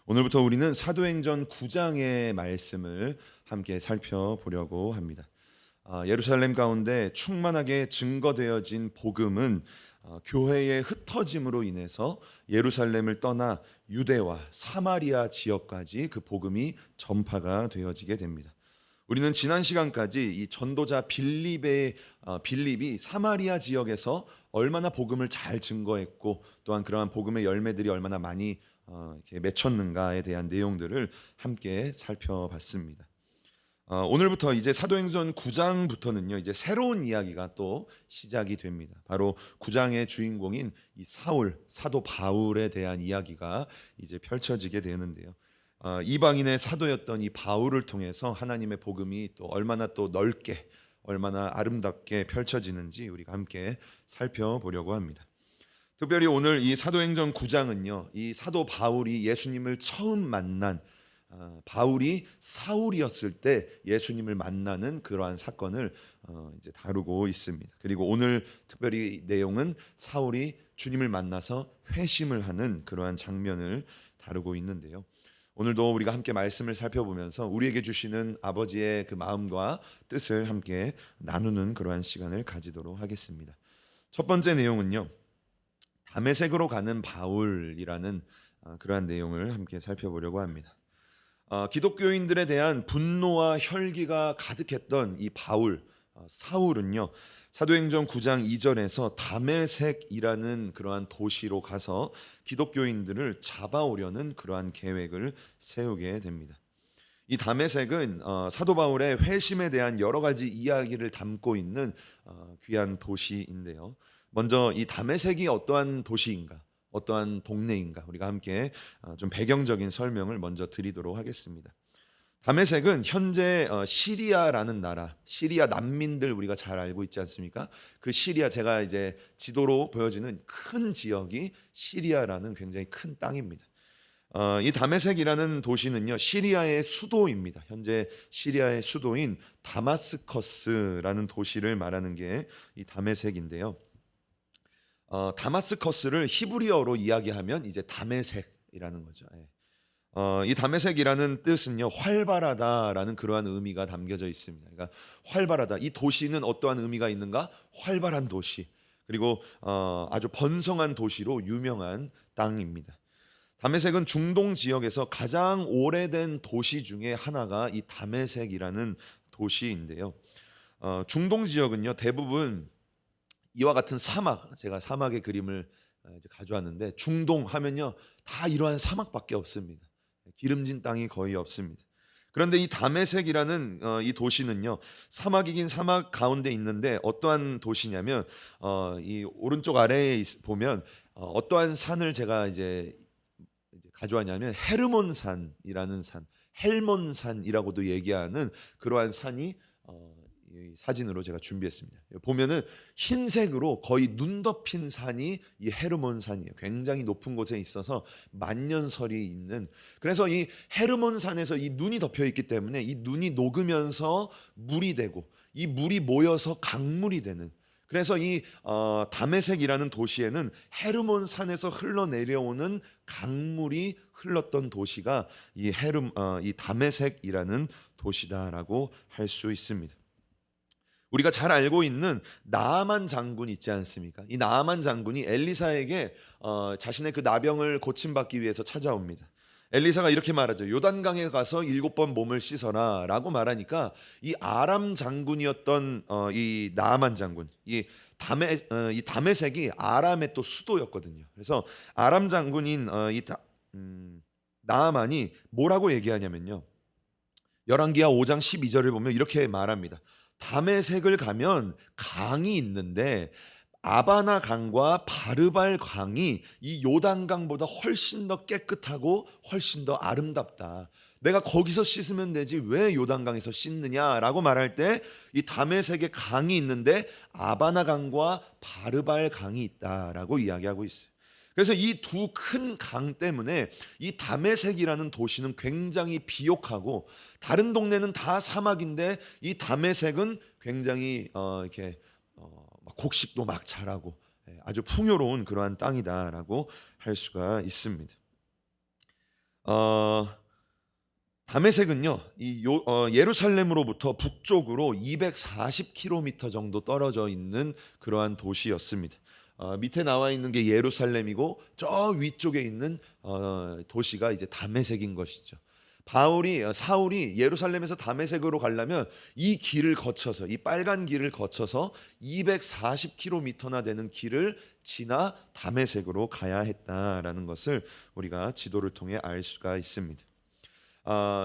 오늘부터 우리는 사도행전 9장의 말씀을 함께 살펴보려고 합니다. 예루살렘 가운데 충만하게 증거되어진 복음은 교회의 흩어짐으로 인해서 예루살렘을 떠나 유대와 사마리아 지역까지 그 복음이 전파가 되어지게 됩니다. 우리는 지난 시간까지 이 전도자 빌립이 사마리아 지역에서 얼마나 복음을 잘 증거했고 또한 그러한 복음의 열매들이 얼마나 많이 이렇게 맺혔는가에 대한 내용들을 함께 살펴봤습니다. 오늘부터 이제 사도행전 9장부터는요, 이제 새로운 이야기가 또 시작이 됩니다. 바로 9장의 주인공인 이 사도 바울에 대한 이야기가 이제 펼쳐지게 되는데요. 이방인의 사도였던 이 바울을 통해서 하나님의 복음이 또 얼마나 또 넓게, 얼마나 아름답게 펼쳐지는지 우리가 함께 살펴보려고 합니다. 특별히 오늘 이 사도행전 9장은요, 이 사도 바울이 예수님을 처음 만난 바울이 사울이었을 때 예수님을 만나는 그러한 사건을 이제 다루고 있습니다. 그리고 오늘 특별히 내용은 사울이 주님을 만나서 회심을 하는 그러한 장면을 다루고 있는데요. 오늘도 우리가 함께 말씀을 살펴보면서 우리에게 주시는 아버지의 그 마음과 뜻을 함께 나누는 그러한 시간을 가지도록 하겠습니다. 첫 번째 내용은요, 다메섹으로 가는 바울이라는 그러한 내용을 함께 살펴보려고 합니다. 기독교인들에 대한 분노와 혈기가 가득했던 이 바울, 사울은요, 사도행전 9장 2절에서 다메섹이라는 그러한 도시로 가서 기독교인들을 잡아오려는 그러한 계획을 세우게 됩니다. 이 다메섹은 사도 바울의 회심에 대한 여러 가지 이야기를 담고 있는 귀한 도시인데요. 먼저 이 다메섹이 어떠한 도시인가, 어떠한 동네인가, 우리가 함께 좀 배경적인 설명을 먼저 드리도록 하겠습니다. 다메섹은 현재 시리아라는 나라, 시리아 난민들 우리가 잘 알고 있지 않습니까? 그 시리아, 제가 이제 지도로 보여지는 큰 지역이 시리아라는 굉장히 큰 땅입니다. 이 다메섹이라는 도시는요, 시리아의 수도입니다. 현재 시리아의 수도인 다마스커스라는 도시를 말하는 게 이 다메섹인데요. 다마스커스를 히브리어로 이야기하면 이제 다메섹이라는 거죠. 이 다메섹이라는 뜻은요, 활발하다라는 그러한 의미가 담겨져 있습니다. 그러니까 활발하다. 이 도시는 어떠한 의미가 있는가? 활발한 도시. 그리고 아주 번성한 도시로 유명한 땅입니다. 다메섹은 중동 지역에서 가장 오래된 도시 중에 하나가 이 다메섹이라는 도시인데요. 중동 지역은요, 대부분 이와 같은 사막, 제가 사막의 그림을 이제 가져왔는데, 중동 하면요 다 이러한 사막밖에 없습니다. 기름진 땅이 거의 없습니다. 그런데 이 다메섹이라는 이 도시는요, 사막이긴 사막 가운데 있는데 어떠한 도시냐면, 이 오른쪽 아래에 보면 어떠한 산을 제가 이제 가져왔냐면 헤르몬산이라는 산, 헬몬산이라고도 얘기하는 그러한 산이 이 사진으로 제가 준비했습니다. 보면은 흰색으로 거의 눈 덮인 산이 이 헤르몬산이에요. 굉장히 높은 곳에 있어서 만년설이 있는. 그래서 이 헤르몬산에서 이 눈이 덮여 있기 때문에 이 눈이 녹으면서 물이 되고 이 물이 모여서 강물이 되는. 그래서 이 다메섹이라는 도시에는 헤르몬산에서 흘러내려오는 강물이 흘렀던 도시가 이 다메섹이라는 도시다라고 할 수 있습니다. 우리가 잘 알고 있는 나아만 장군 있지 않습니까? 이 나아만 장군이 엘리사에게 자신의 그 나병을 고침받기 위해서 찾아옵니다. 엘리사가 이렇게 말하죠. 요단강에 가서 7번 몸을 씻어라 라고 말하니까 이 아람 장군이었던 이 나아만 장군, 이 다메섹이 아람의 또 수도였거든요. 그래서 아람 장군인 나아만이 뭐라고 얘기하냐면요, 열왕기하 5장 12절을 보면 이렇게 말합니다. 다메섹을 가면 강이 있는데 아바나 강과 바르발 강이 이 요단강보다 훨씬 더 깨끗하고 훨씬 더 아름답다. 내가 거기서 씻으면 되지 왜 요단강에서 씻느냐라고 말할 때 이 다메섹에 강이 있는데 아바나 강과 바르발 강이 있다라고 이야기하고 있어요. 그래서 이 두 큰 강 때문에 이 다메섹이라는 도시는 굉장히 비옥하고, 다른 동네는 다 사막인데 이 다메섹은 굉장히 이렇게 막 곡식도 막 자라고 아주 풍요로운 그러한 땅이다라고 할 수가 있습니다. 어, 다메섹은요, 예루살렘으로부터 북쪽으로 240km 정도 떨어져 있는 그러한 도시였습니다. 밑에 나와 있는 게 예루살렘이고 저 위쪽에 있는 도시가 이제 다메섹인 것이죠. 사울이 예루살렘에서 다메섹으로 가려면 이 길을 거쳐서, 이 빨간 길을 거쳐서 240km나 되는 길을 지나 다메섹으로 가야 했다라는 것을 우리가 지도를 통해 알 수가 있습니다.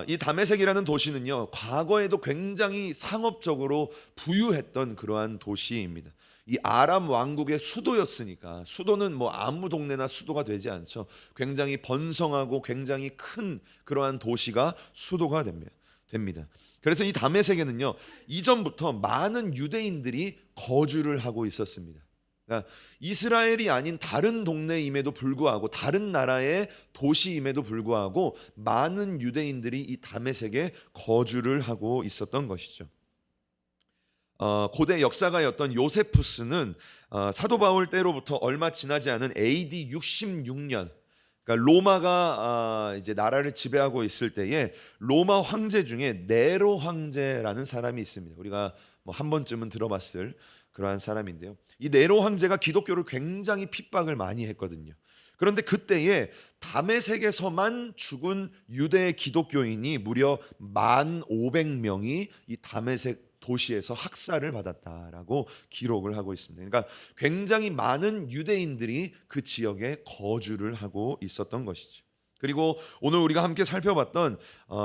이 다메섹이라는 도시는요, 과거에도 굉장히 상업적으로 부유했던 그러한 도시입니다. 이 아람 왕국의 수도였으니까, 수도는 뭐 아무 동네나 수도가 되지 않죠. 굉장히 번성하고 굉장히 큰 그러한 도시가 수도가 됩니다. 그래서 이 다메섹에는요, 이전부터 많은 유대인들이 거주를 하고 있었습니다. 그러니까 이스라엘이 아닌 다른 동네임에도 불구하고, 다른 나라의 도시임에도 불구하고 많은 유대인들이 이 다메섹에 거주를 하고 있었던 것이죠. 고대 역사가였던 요세푸스는 사도 바울 때로부터 얼마 지나지 않은 AD 66년, 그러니까 로마가 이제 나라를 지배하고 있을 때에 로마 황제 중에 네로 황제라는 사람이 있습니다. 우리가 뭐 한 번쯤은 들어봤을 그러한 사람인데요. 이 네로 황제가 기독교를 굉장히 핍박을 많이 했거든요. 그런데 그때에 다메섹에서만 죽은 유대 기독교인이 무려 1,500명이 이 다메섹 도시에서 학살을 받았다라고 기록을 하고 있습니다. 그러니까 굉장히 많은 유대인들이 그 지역에 거주를 하고 있었던 것이죠. 그리고 오늘 우리가 함께 살펴봤던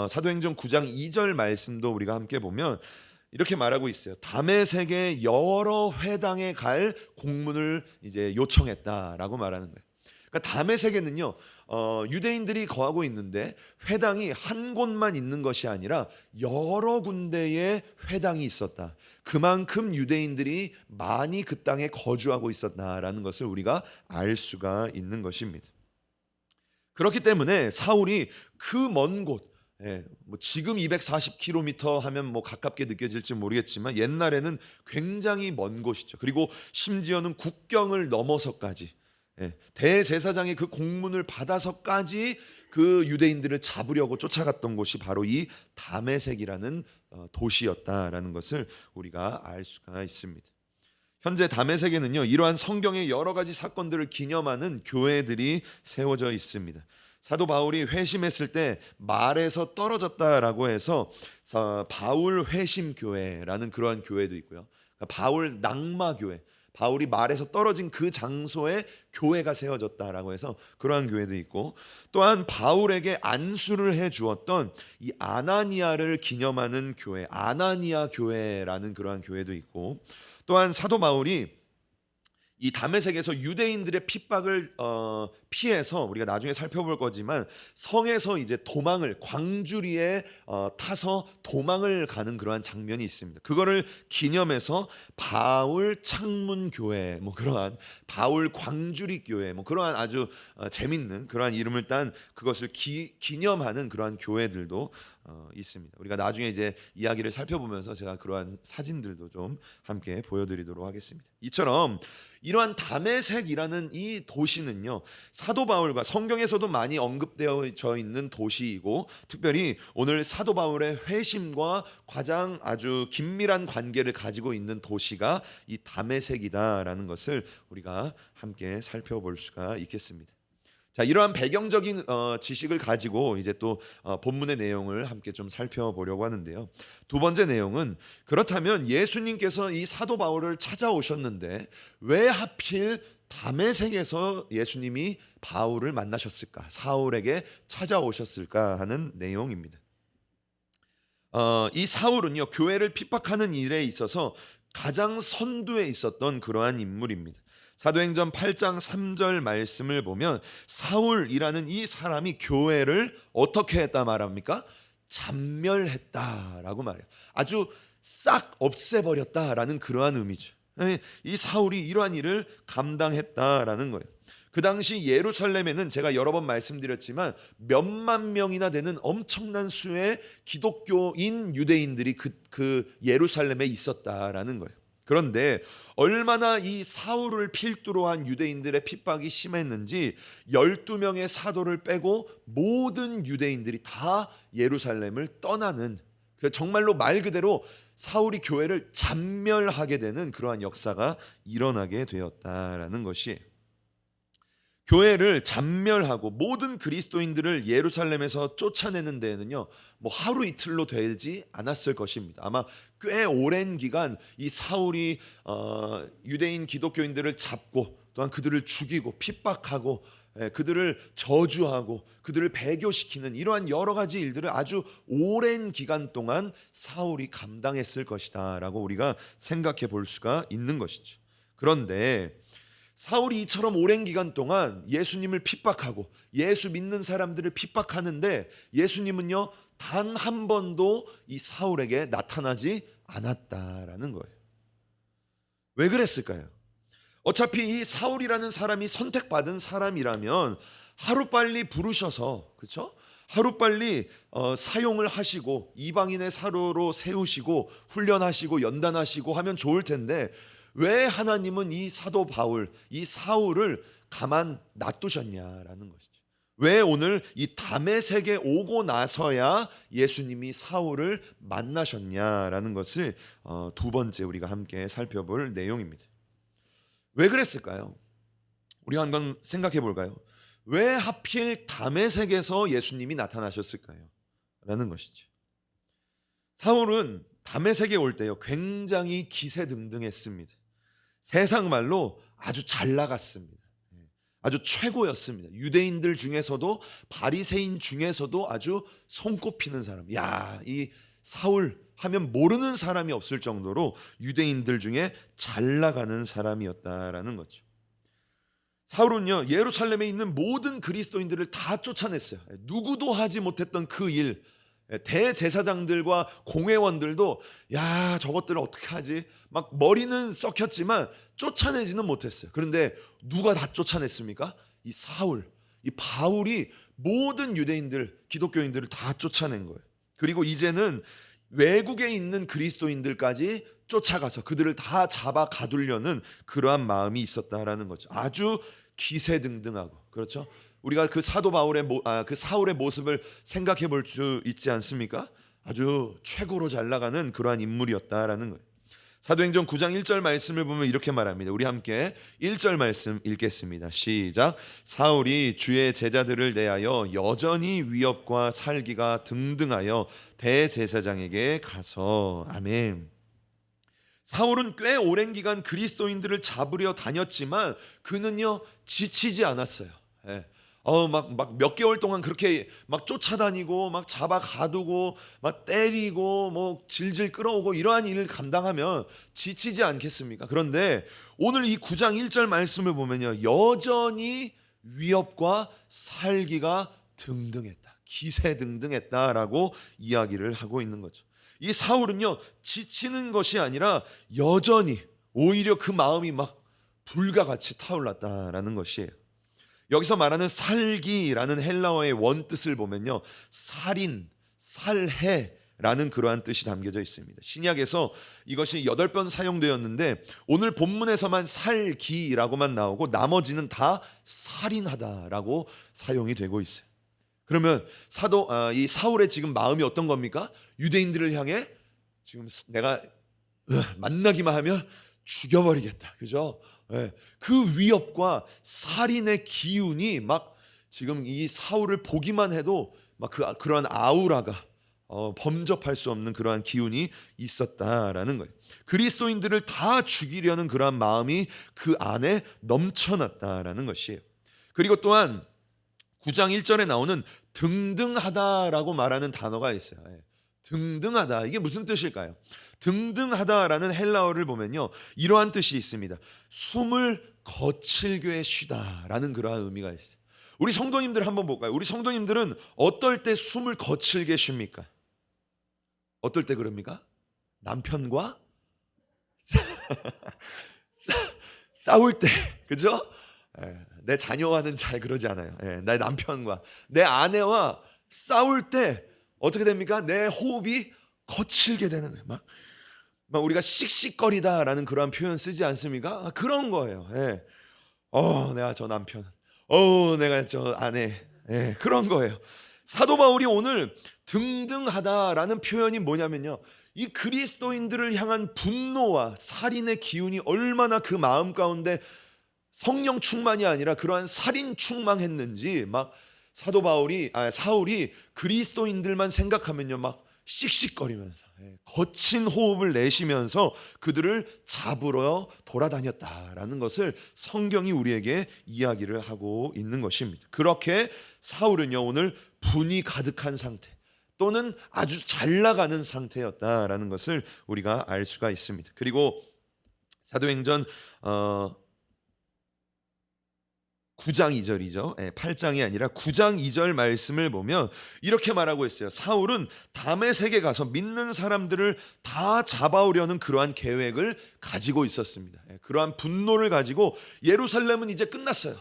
사도행전 9장 2절 말씀도 우리가 함께 보면 이렇게 말하고 있어요. 다메섹의 여러 회당에 갈 공문을 이제 요청했다라고 말하는 거예요. 그러니까 다메섹에는요, 유대인들이 거하고 있는데 회당이 한 곳만 있는 것이 아니라 여러 군데의 회당이 있었다. 그만큼 유대인들이 많이 그 땅에 거주하고 있었다라는 것을 우리가 알 수가 있는 것입니다. 그렇기 때문에 사울이 그 먼 곳, 뭐 지금 240km 하면 뭐 가깝게 느껴질지 모르겠지만 옛날에는 굉장히 먼 곳이죠. 그리고 심지어는 국경을 넘어서까지, 대제사장의 그 공문을 받아서까지 그 유대인들을 잡으려고 쫓아갔던 곳이 바로 이 다메섹이라는 도시였다라는 것을 우리가 알 수가 있습니다. 현재 다메섹에는요, 이러한 성경의 여러 가지 사건들을 기념하는 교회들이 세워져 있습니다. 사도 바울이 회심했을 때 말에서 떨어졌다라고 해서 바울 회심 교회라는 그러한 교회도 있고요. 그러니까 바울 낙마 교회, 바울이 말에서 떨어진 그 장소에 교회가 세워졌다라고 해서 그러한 교회도 있고, 또한 바울에게 안수를 해 주었던 이 아나니아를 기념하는 교회, 아나니아 교회라는 그러한 교회도 있고, 또한 사도 바울이 이 다메섹에서 유대인들의 핍박을 피해서 우리가 나중에 살펴볼 거지만 성에서 이제 도망을, 광주리에 타서 도망을 가는 그러한 장면이 있습니다. 그거를 기념해서 바울 창문 교회, 뭐 그러한 바울 광주리 교회, 뭐 그러한 아주 재밌는 그러한 이름을 딴 그것을 기념하는 그러한 교회들도 있습니다. 우리가 나중에 이제 이야기를 살펴보면서 제가 그러한 사진들도 좀 함께 보여드리도록 하겠습니다. 이처럼 이러한 다메섹이라는 이 도시는요, 사도 바울과 성경에서도 많이 언급되어져 있는 도시이고, 특별히 오늘 사도 바울의 회심과 가장 아주 긴밀한 관계를 가지고 있는 도시가 이 다메섹이다라는 것을 우리가 함께 살펴볼 수가 있겠습니다. 자, 이러한 배경적인 지식을 가지고 이제 또 본문의 내용을 함께 좀 살펴보려고 하는데요. 두 번째 내용은, 그렇다면 예수님께서 이 사도 바울을 찾아오셨는데 왜 하필 다메섹에서 예수님이 바울을 만나셨을까, 사울에게 찾아오셨을까 하는 내용입니다. 이 사울은요, 교회를 핍박하는 일에 있어서 가장 선두에 있었던 그러한 인물입니다. 사도행전 8장 3절 말씀을 보면 사울이라는 이 사람이 교회를 어떻게 했다 말합니까? 잔멸했다라고 말해요. 아주 싹 없애버렸다라는 그러한 의미죠. 이 사울이 이러한 일을 감당했다라는 거예요. 그 당시 예루살렘에는 제가 여러 번 말씀드렸지만 몇만 명이나 되는 엄청난 수의 기독교인 유대인들이 그 예루살렘에 있었다라는 거예요. 그런데 얼마나 이 사울을 필두로 한 유대인들의 핍박이 심했는지 12명의 사도를 빼고 모든 유대인들이 다 예루살렘을 떠나는, 정말로 말 그대로 사울이 교회를 잔멸하게 되는 그러한 역사가 일어나게 되었다라는 것이, 교회를 잔멸하고 모든 그리스도인들을 예루살렘에서 쫓아내는 데에는요, 뭐 하루 이틀로 되지 않았을 것입니다. 아마 꽤 오랜 기간 이 사울이 유대인 기독교인들을 잡고 또한 그들을 죽이고 핍박하고 그들을 저주하고 그들을 배교시키는 이러한 여러 가지 일들을 아주 오랜 기간 동안 사울이 감당했을 것이다 라고 우리가 생각해 볼 수가 있는 것이죠. 그런데 사울이 이처럼 오랜 기간 동안 예수님을 핍박하고 예수 믿는 사람들을 핍박하는데 예수님은요 단 한 번도 이 사울에게 나타나지 않았다라는 거예요. 왜 그랬을까요? 어차피 이 사울이라는 사람이 선택받은 사람이라면 하루빨리 부르셔서, 그렇죠? 하루빨리 사용을 하시고 이방인의 사로로 세우시고 훈련하시고 연단하시고 하면 좋을 텐데, 왜 하나님은 이 사도 바울, 이 사울을 가만 놔두셨냐라는 것이죠. 왜 오늘 이 다메섹에 오고 나서야 예수님이 사울을 만나셨냐라는 것을 두 번째 우리가 함께 살펴볼 내용입니다. 왜 그랬을까요? 우리가 한번 생각해 볼까요? 왜 하필 다메섹에서 예수님이 나타나셨을까요? 라는 것이죠. 사울은 다메섹에 올 때요 굉장히 기세등등했습니다. 세상 말로 아주 잘 나갔습니다. 아주 최고였습니다. 유대인들 중에서도 바리새인 중에서도 아주 손꼽히는 사람. 야, 이 사울 하면 모르는 사람이 없을 정도로 유대인들 중에 잘 나가는 사람이었다라는 거죠. 사울은요 예루살렘에 있는 모든 그리스도인들을 다 쫓아냈어요. 누구도 하지 못했던 그 일, 대제사장들과 공회원들도 야 저것들을 어떻게 하지? 막 머리는 썩혔지만 쫓아내지는 못했어요. 그런데 누가 다 쫓아냈습니까? 이 사울, 이 바울이 모든 유대인들, 기독교인들을 다 쫓아낸 거예요. 그리고 이제는 외국에 있는 그리스도인들까지 쫓아가서 그들을 다 잡아 가두려는 그러한 마음이 있었다라는 거죠. 아주 기세등등하고, 그렇죠? 우리가 그 사도 바울의 그 사울의 모습을 생각해 볼 수 있지 않습니까? 아주 최고로 잘 나가는 그러한 인물이었다라는 거예요. 사도행전 9장 1절 말씀을 보면 이렇게 말합니다. 우리 함께 1절 말씀 읽겠습니다. 시작. 사울이 주의 제자들을 대하여 여전히 위협과 살기가 등등하여 대제사장에게 가서. 아멘. 사울은 꽤 오랜 기간 그리스도인들을 잡으려 다녔지만 그는요 지치지 않았어요. 막 몇 개월 동안 그렇게 막 쫓아다니고 막 잡아 가두고 막 때리고 뭐 질질 끌어오고 이러한 일을 감당하면 지치지 않겠습니까? 그런데 오늘 이 9장 1절 말씀을 보면요 여전히 위협과 살기가 등등했다, 기세등등했다라고 이야기를 하고 있는 거죠. 이 사울은요 지치는 것이 아니라 여전히 오히려 그 마음이 막 불과 같이 타올랐다라는 것이에요. 여기서 말하는 살기라는 헬라어의 원뜻을 보면요 살인, 살해라는 그러한 뜻이 담겨져 있습니다. 신약에서 이것이 8번 사용되었는데 오늘 본문에서만 살기라고만 나오고 나머지는 다 살인하다라고 사용이 되고 있어요. 그러면 이 사울의 지금 마음이 어떤 겁니까? 유대인들을 향해 지금 내가 만나기만 하면 죽여버리겠다, 그죠? 그 위협과 살인의 기운이 막 지금 이 사울을 보기만 해도 막 그러한 아우라가 범접할 수 없는 그러한 기운이 있었다라는 거예요. 그리스도인들을 다 죽이려는 그러한 마음이 그 안에 넘쳐났다라는 것이에요. 그리고 또한 9장 1절에 나오는 등등하다라고 말하는 단어가 있어요. 등등하다, 이게 무슨 뜻일까요? 등등하다라는 헬라어를 보면요 이러한 뜻이 있습니다. 숨을 거칠게 쉬다라는 그러한 의미가 있어요. 우리 성도님들 한번 볼까요? 우리 성도님들은 어떨 때 숨을 거칠게 쉽니까? 어떨 때 그럽니까? 남편과 싸울 때, 그죠? 내 자녀와는 잘 그러지 않아요. 내 남편과 내 아내와 싸울 때 어떻게 됩니까? 내 호흡이 거칠게 되는 거예요. 막 우리가 씩씩거리다라는 그러한 표현 쓰지 않습니까? 그런 거예요. 예. 내가 저 남편, 내가 저 아내, 예, 그런 거예요. 사도 바울이 오늘 등등하다라는 표현이 뭐냐면요, 이 그리스도인들을 향한 분노와 살인의 기운이 얼마나 그 마음 가운데 성령 충만이 아니라 그러한 살인 충만했는지, 막 사울이 그리스도인들만 생각하면요, 막 씩씩거리면서 거친 호흡을 내쉬면서 그들을 잡으러 돌아다녔다라는 것을 성경이 우리에게 이야기를 하고 있는 것입니다. 그렇게 사울은요, 오늘 분이 가득한 상태 또는 아주 잘 나가는 상태였다라는 것을 우리가 알 수가 있습니다. 그리고 사도행전 9장 2절이죠. 8장이 아니라 9장 2절 말씀을 보면 이렇게 말하고 있어요. 사울은 다메섹에 가서 믿는 사람들을 다 잡아오려는 그러한 계획을 가지고 있었습니다. 그러한 분노를 가지고 예루살렘은 이제 끝났어요.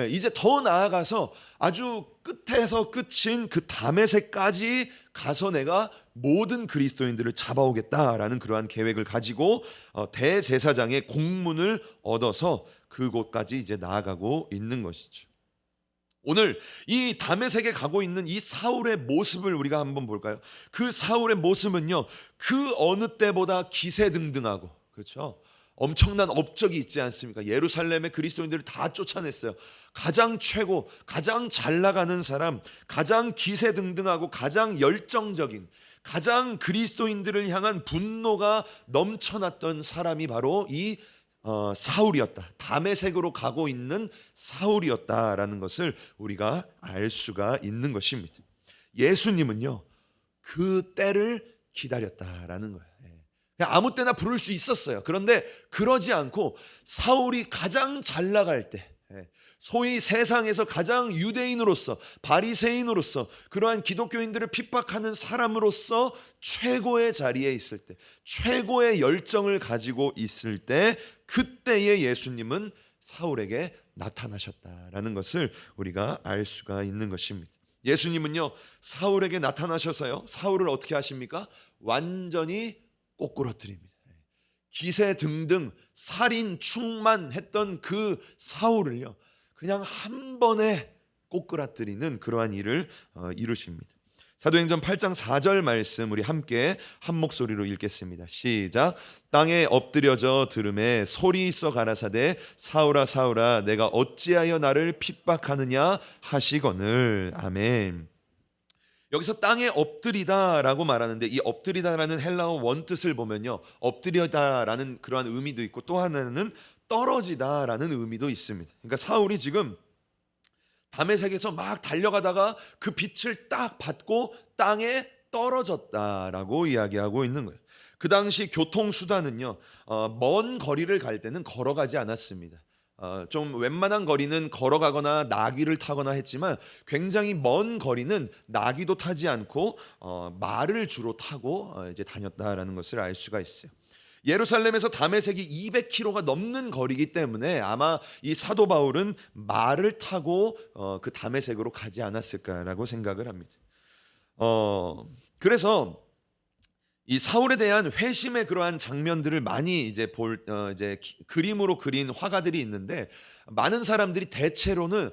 이제 더 나아가서 아주 끝에서 끝인 그 다메섹까지 가서 내가 모든 그리스도인들을 잡아오겠다라는 그러한 계획을 가지고 대제사장의 공문을 얻어서 그곳까지 이제 나아가고 있는 것이죠. 오늘 이 다메섹에 가고 있는 이 사울의 모습을 우리가 한번 볼까요? 그 사울의 모습은요, 그 어느 때보다 기세등등하고, 그렇죠? 엄청난 업적이 있지 않습니까? 예루살렘의 그리스도인들을 다 쫓아냈어요. 가장 최고, 가장 잘 나가는 사람, 가장 기세등등하고 가장 열정적인, 가장 그리스도인들을 향한 분노가 넘쳐났던 사람이 바로 이 사울이었다. 다메섹으로 가고 있는 사울이었다라는 것을 우리가 알 수가 있는 것입니다. 예수님은요, 그 때를 기다렸다라는 거예요. 그냥 아무 때나 부를 수 있었어요. 그런데 그러지 않고 사울이 가장 잘 나갈 때, 소위 세상에서 가장 유대인으로서, 바리새인으로서, 그러한 기독교인들을 핍박하는 사람으로서 최고의 자리에 있을 때, 최고의 열정을 가지고 있을 때, 그때의 예수님은 사울에게 나타나셨다라는 것을 우리가 알 수가 있는 것입니다. 예수님은요, 사울에게 나타나셔서요, 사울을 어떻게 하십니까? 완전히 꼬꾸라뜨립니다. 기세 등등 살인 충만했던 그 사울을요, 그냥 한 번에 꼬꾸라뜨리는 그러한 일을 이루십니다. 사도행전 8장 4절 말씀 우리 함께 한 목소리로 읽겠습니다. 시작. 땅에 엎드려져 들음에 소리 있어 가라사대 사울아 사울아 내가 어찌하여 나를 핍박하느냐 하시거늘. 아멘. 여기서 땅에 엎드리다라고 말하는데, 이 엎드리다라는 헬라어 원뜻을 보면요, 엎드려다라는 그러한 의미도 있고 또 하나는 떨어지다라는 의미도 있습니다. 그러니까 사울이 지금 다메섹에서 막 달려가다가 그 빛을 딱 받고 땅에 떨어졌다라고 이야기하고 있는 거예요. 그 당시 교통수단은요, 먼 거리를 갈 때는 걸어가지 않았습니다. 좀 웬만한 거리는 걸어가거나 나귀를 타거나 했지만 굉장히 먼 거리는 나귀도 타지 않고 말을 주로 타고 이제 다녔다라는 것을 알 수가 있어요. 예루살렘에서 다메섹이 200km가 넘는 거리이기 때문에 아마 이 사도 바울은 말을 타고 그 다메섹으로 가지 않았을까라고 생각을 합니다. 그래서 이 사울에 대한 회심의 그러한 장면들을 많이 이제 그림으로 그린 화가들이 있는데, 많은 사람들이 대체로는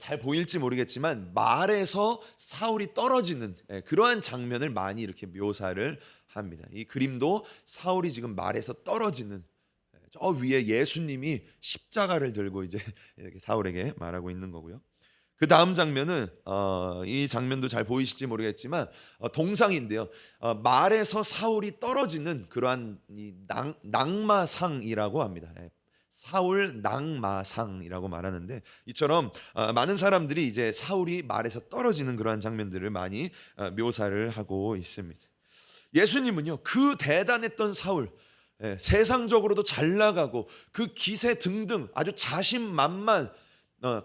잘 보일지 모르겠지만 말에서 사울이 떨어지는 그러한 장면을 많이 이렇게 묘사를 합니다. 이 그림도 사울이 지금 말에서 떨어지는, 저 위에 예수님이 십자가를 들고 이제 이렇게 사울에게 말하고 있는 거고요. 그 다음 장면은 이 장면도 잘 보이실지 모르겠지만 동상인데요. 말에서 사울이 떨어지는 그러한 이 낙마상이라고 합니다. 사울 낙마상이라고 말하는데, 이처럼 많은 사람들이 이제 사울이 말에서 떨어지는 그러한 장면들을 많이 묘사를 하고 있습니다. 예수님은요, 그 대단했던 사울, 세상적으로도 잘 나가고 그 기세 등등 아주 자신만만,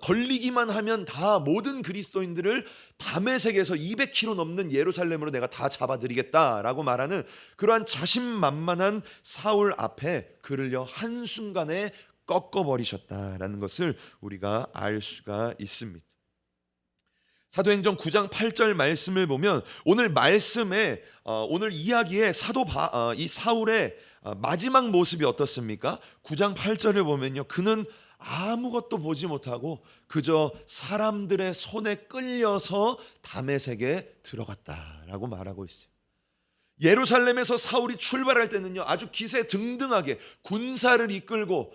걸리기만 하면 다 모든 그리스도인들을 다메섹에서 200km 넘는 예루살렘으로 내가 다 잡아드리겠다라고 말하는 그러한 자신만만한 사울 앞에 그를요 한순간에 꺾어버리셨다라는 것을 우리가 알 수가 있습니다. 사도행전 9장 8절 말씀을 보면 오늘 말씀에 오늘 이야기에 이 사울의 마지막 모습이 어떻습니까? 9장 8절을 보면요, 그는 아무것도 보지 못하고 그저 사람들의 손에 끌려서 다메섹에 들어갔다라고 말하고 있어요. 예루살렘에서 사울이 출발할 때는요, 아주 기세등등하게 군사를 이끌고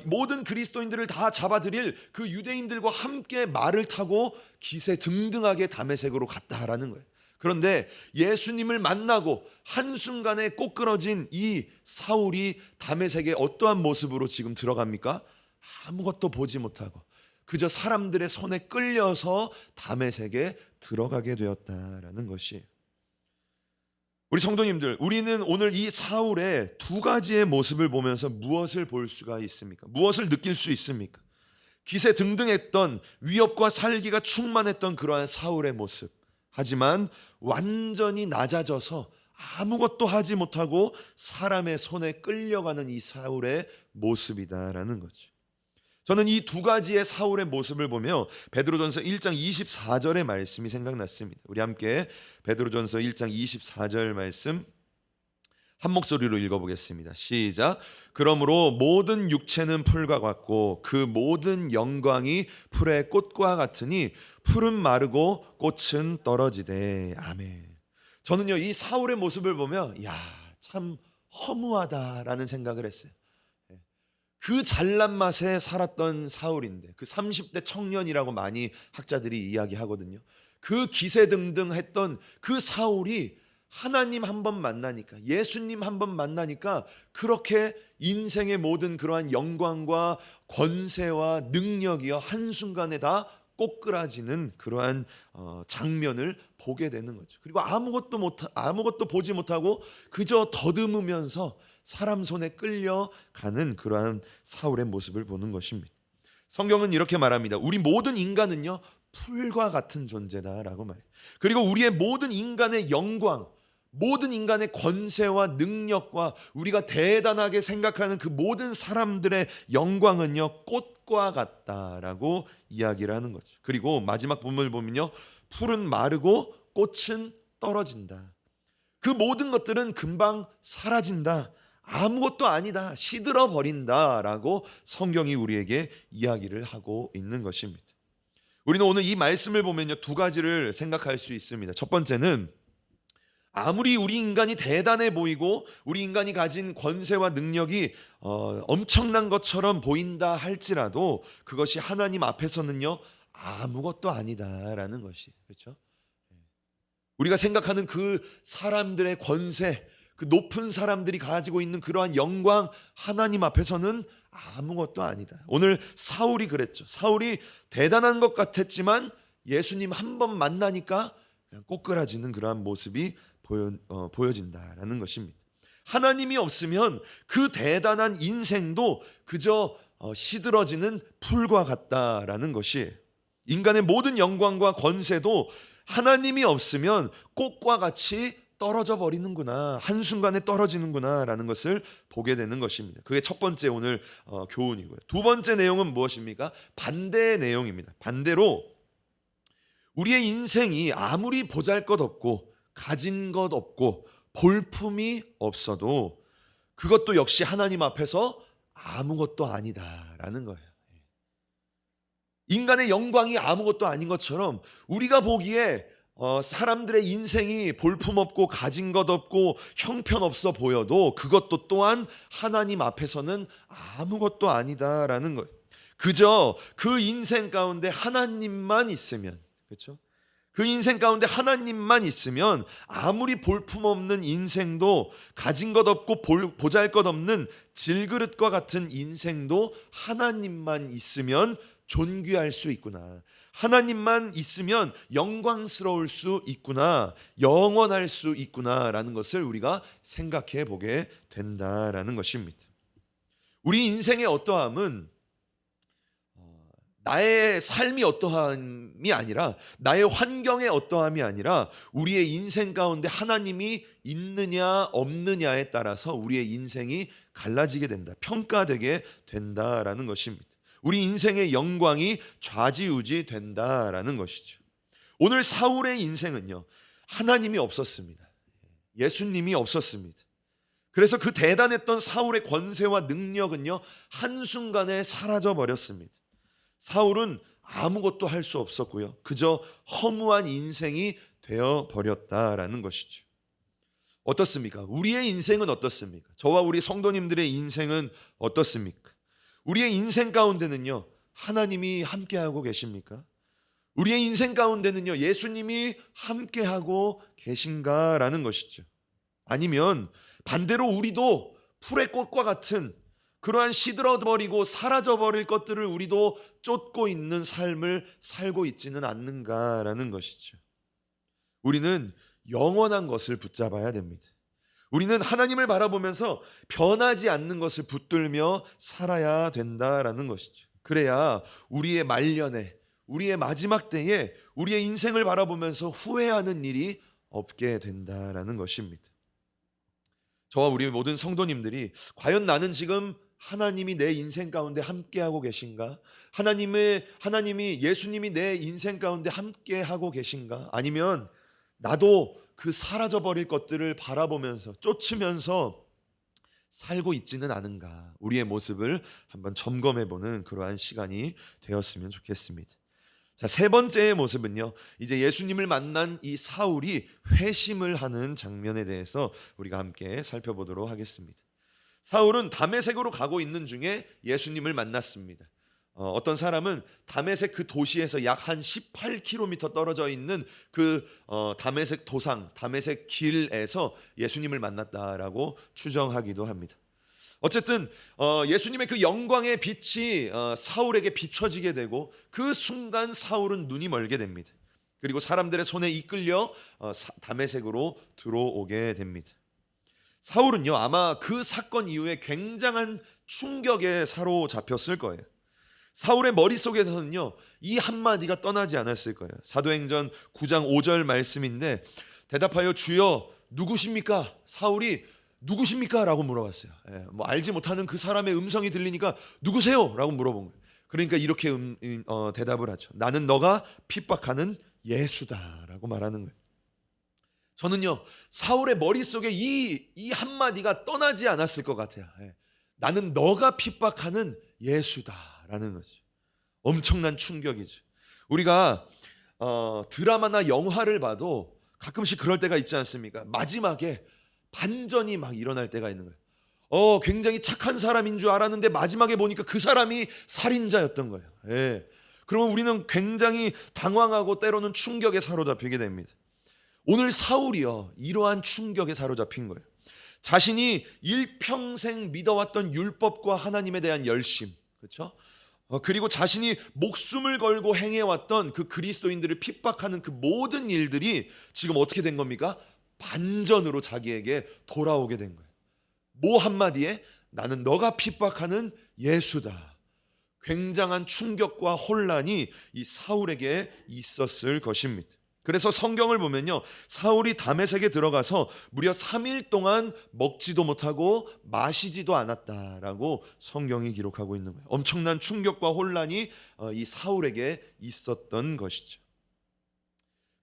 모든 그리스도인들을 다 잡아들일 그 유대인들과 함께 말을 타고 기세등등하게 다메섹으로 갔다라는 거예요. 그런데 예수님을 만나고 한순간에 꼬꾸러진 이 사울이 다메섹에 어떠한 모습으로 지금 들어갑니까? 아무것도 보지 못하고 그저 사람들의 손에 끌려서 다메섹에 들어가게 되었다라는 것이, 우리 성도님들, 우리는 오늘 이 사울의 두 가지의 모습을 보면서 무엇을 볼 수가 있습니까? 무엇을 느낄 수 있습니까? 기세등등했던, 위협과 살기가 충만했던 그러한 사울의 모습, 하지만 완전히 낮아져서 아무것도 하지 못하고 사람의 손에 끌려가는 이 사울의 모습이다라는 거죠. 저는 이 두 가지의 사울의 모습을 보며 베드로전서 1장 24절의 말씀이 생각났습니다. 우리 함께 베드로전서 1장 24절 말씀 한 목소리로 읽어보겠습니다. 시작. 그러므로 모든 육체는 풀과 같고 그 모든 영광이 풀의 꽃과 같으니 풀은 마르고 꽃은 떨어지되. 아멘. 저는요, 이 사울의 모습을 보며 참 허무하다라는 생각을 했어요. 그 잘난 맛에 살았던 사울인데, 그 30대 청년이라고 많이 학자들이 이야기하거든요. 그 기세등등했던 그 사울이 하나님 한번 만나니까, 예수님 한번 만나니까 그렇게 인생의 모든 그러한 영광과 권세와 능력이요 한순간에 다 꼬꾸라지는 그러한 장면을 보게 되는 거죠. 그리고 아무것도 보지 못하고 그저 더듬으면서 사람 손에 끌려가는 그러한 사울의 모습을 보는 것입니다. 성경은 이렇게 말합니다. 우리 모든 인간은요 풀과 같은 존재다라고 말해요. 그리고 우리의 모든 인간의 영광, 모든 인간의 권세와 능력과 우리가 대단하게 생각하는 그 모든 사람들의 영광은요 꽃과 같다라고 이야기를 하는 거죠. 그리고 마지막 본문을 보면요, 풀은 마르고 꽃은 떨어진다. 그 모든 것들은 금방 사라진다, 아무것도 아니다, 시들어 버린다라고 성경이 우리에게 이야기를 하고 있는 것입니다. 우리는 오늘 이 말씀을 보면요 두 가지를 생각할 수 있습니다. 첫 번째는, 아무리 우리 인간이 대단해 보이고 우리 인간이 가진 권세와 능력이 엄청난 것처럼 보인다 할지라도 그것이 하나님 앞에서는요 아무것도 아니다라는 것이, 그렇죠? 우리가 생각하는 그 사람들의 권세, 그 높은 사람들이 가지고 있는 그러한 영광, 하나님 앞에서는 아무것도 아니다. 오늘 사울이 그랬죠. 사울이 대단한 것 같았지만 예수님 한 번 만나니까 그냥 꼬꾸라지는 그러한 모습이 보여진다라는 것입니다. 하나님이 없으면 그 대단한 인생도 그저 시들어지는 풀과 같다라는 것이, 인간의 모든 영광과 권세도 하나님이 없으면 꽃과 같이 떨어져 버리는구나, 한순간에 떨어지는구나 라는 것을 보게 되는 것입니다. 그게 첫 번째 오늘 교훈이고요. 두 번째 내용은 무엇입니까? 반대의 내용입니다. 반대로 우리의 인생이 아무리 보잘것없고 가진 것 없고 볼품이 없어도 그것도 역시 하나님 앞에서 아무것도 아니다라는 거예요. 인간의 영광이 아무것도 아닌 것처럼 우리가 보기에 사람들의 인생이 볼품없고 가진 것 없고 형편없어 보여도 그것도 또한 하나님 앞에서는 아무것도 아니다라는 거예요. 그저 그 인생 가운데 하나님만 있으면, 그렇죠? 그 인생 가운데 하나님만 있으면 아무리 볼품없는 인생도, 가진 것 없고 보잘것없는 질그릇과 같은 인생도 하나님만 있으면 존귀할 수 있구나, 하나님만 있으면 영광스러울 수 있구나, 영원할 수 있구나라는 것을 우리가 생각해 보게 된다라는 것입니다. 우리 인생의 어떠함은 나의 삶이 어떠함이 아니라, 나의 환경의 어떠함이 아니라 우리의 인생 가운데 하나님이 있느냐 없느냐에 따라서 우리의 인생이 갈라지게 된다, 평가되게 된다라는 것입니다. 우리 인생의 영광이 좌지우지 된다라는 것이죠. 오늘 사울의 인생은요 하나님이 없었습니다. 예수님이 없었습니다. 그래서 그 대단했던 사울의 권세와 능력은요, 한순간에 사라져 버렸습니다. 사울은 아무것도 할 수 없었고요, 그저 허무한 인생이 되어 버렸다라는 것이죠. 어떻습니까? 우리의 인생은 어떻습니까? 저와 우리 성도님들의 인생은 어떻습니까? 우리의 인생 가운데는요, 하나님이 함께하고 계십니까? 우리의 인생 가운데는요, 예수님이 함께하고 계신가라는 것이죠. 아니면 반대로 우리도 풀의 꽃과 같은 그러한 시들어버리고 사라져버릴 것들을 우리도 쫓고 있는 삶을 살고 있지는 않는가라는 것이죠. 우리는 영원한 것을 붙잡아야 됩니다. 우리는 하나님을 바라보면서 변하지 않는 것을 붙들며 살아야 된다라는 것이죠. 그래야 우리의 말년에, 우리의 마지막 때에 우리의 인생을 바라보면서 후회하는 일이 없게 된다라는 것입니다. 저와 우리 모든 성도님들이 과연 나는 지금 하나님이 내 인생 가운데 함께하고 계신가? 하나님이 예수님이 내 인생 가운데 함께하고 계신가? 아니면 나도 그 사라져버릴 것들을 바라보면서 쫓으면서 살고 있지는 않은가? 우리의 모습을 한번 점검해보는 그러한 시간이 되었으면 좋겠습니다. 자, 세 번째의 모습은요, 이제 예수님을 만난 이 사울이 회심을 하는 장면에 대해서 우리가 함께 살펴보도록 하겠습니다. 사울은 다메섹으로 가고 있는 중에 예수님을 만났습니다. 어떤 사람은 다메섹 그 도시에서 약 한 18km 떨어져 있는 그 다메섹 도상, 다메섹 길에서 예수님을 만났다라고 추정하기도 합니다. 어쨌든 예수님의 그 영광의 빛이 사울에게 비춰지게 되고 그 순간 사울은 눈이 멀게 됩니다. 그리고 사람들의 손에 이끌려 다메섹으로 들어오게 됩니다. 사울은요, 아마 그 사건 이후에 굉장한 충격에 사로잡혔을 거예요. 사울의 머릿속에서는요, 이 한마디가 떠나지 않았을 거예요. 사도행전 9장 5절 말씀인데, 대답하여 주여 누구십니까? 사울이 누구십니까? 라고 물어봤어요. 뭐 알지 못하는 그 사람의 음성이 들리니까 누구세요? 라고 물어본 거예요. 그러니까 이렇게 대답을 하죠. 나는 너가 핍박하는 예수다 라고 말하는 거예요. 저는요, 사울의 머릿속에 이 한마디가 떠나지 않았을 것 같아요. 나는 너가 핍박하는 예수다라는 거죠. 엄청난 충격이죠. 우리가 드라마나 영화를 봐도 가끔씩 그럴 때가 있지 않습니까? 마지막에 반전이 막 일어날 때가 있는 거예요. 굉장히 착한 사람인 줄 알았는데 마지막에 보니까 그 사람이 살인자였던 거예요. 그러면 우리는 굉장히 당황하고 때로는 충격에 사로잡히게 됩니다. 오늘 사울이요, 이러한 충격에 사로잡힌 거예요. 자신이 일평생 믿어왔던 율법과 하나님에 대한 열심, 그렇죠? 그리고 자신이 목숨을 걸고 행해왔던 그 그리스도인들을 핍박하는 그 모든 일들이 지금 어떻게 된 겁니까? 반전으로 자기에게 돌아오게 된 거예요. 뭐 한마디에 나는 너가 핍박하는 예수다. 굉장한 충격과 혼란이 이 사울에게 있었을 것입니다. 그래서 성경을 보면요, 사울이 다메섹에 들어가서 무려 3일 동안 먹지도 못하고 마시지도 않았다라고 성경이 기록하고 있는 거예요. 엄청난 충격과 혼란이 이 사울에게 있었던 것이죠.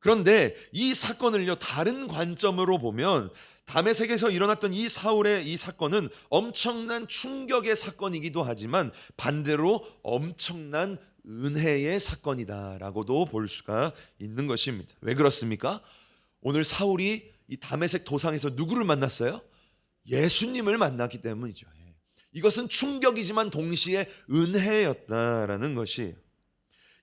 그런데 이 사건을요, 다른 관점으로 보면 다메섹에서 일어났던 이 사울의 이 사건은 엄청난 충격의 사건이기도 하지만 반대로 엄청난 은혜의 사건이다라고도 볼 수가 있는 것입니다. 왜 그렇습니까? 오늘 사울이 이 다메섹 도상에서 누구를 만났어요? 예수님을 만났기 때문이죠. 이것은 충격이지만 동시에 은혜였다라는 것이,